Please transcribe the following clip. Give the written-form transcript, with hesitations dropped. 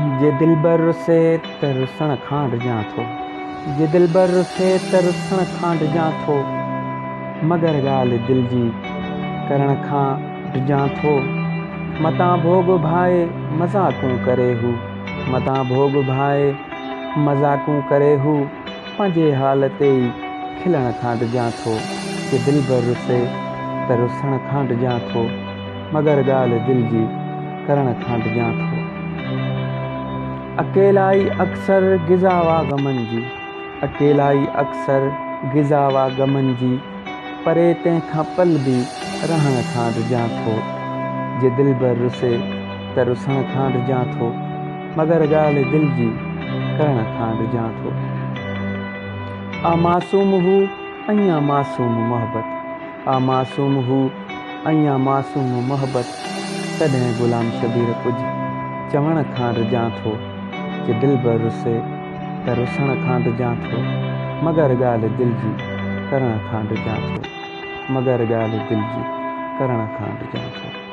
जे दिलबर रुसे त रुसण खां डिॼां थो, जे दिलबर रुसे त रुसण खां डिॼां थो, मगर ॻाल्हि दिलि जी करण खां डिॼां थो। मतां भोग भाए मज़ाक़ूं करे हू, मतां भोग भाए मज़ाक़ूं करे हू, पंहिंजे हाल ते ई खिलण खां डिॼां थो। जे दिलबर रुसे त रुसण खां डिॼां थो, मगर ॻाल्हि दिलि जी करण खां डिॼां थो। अकेलाई अक्सर गिज़ावा ग़मनि जी, अकेलाई अक्सर गिज़ावा ग़मनि जी, परे तंहिंखां पल बि रहण खां डिॼां थो। जे दिलबर रुसे त रुसण खां डिॼां थो, मगर ॻाल्हि दिलि जी करण खां डिॼां थो। आ मासूम हू अञा मासूम मोहबत, आ मासूम हू अञा मासूम मोहबत, तॾहिं ग़ुलाम शबीर कुझु चवण खां डिॼां थो। जे दिलबर रुसे त रुसण खां डिॼां थो, मगर ॻाल्हि दिलि जी करण खां डिॼां थो, मगर ॻाल्हि दिलि जी करण खां डिॼां थो।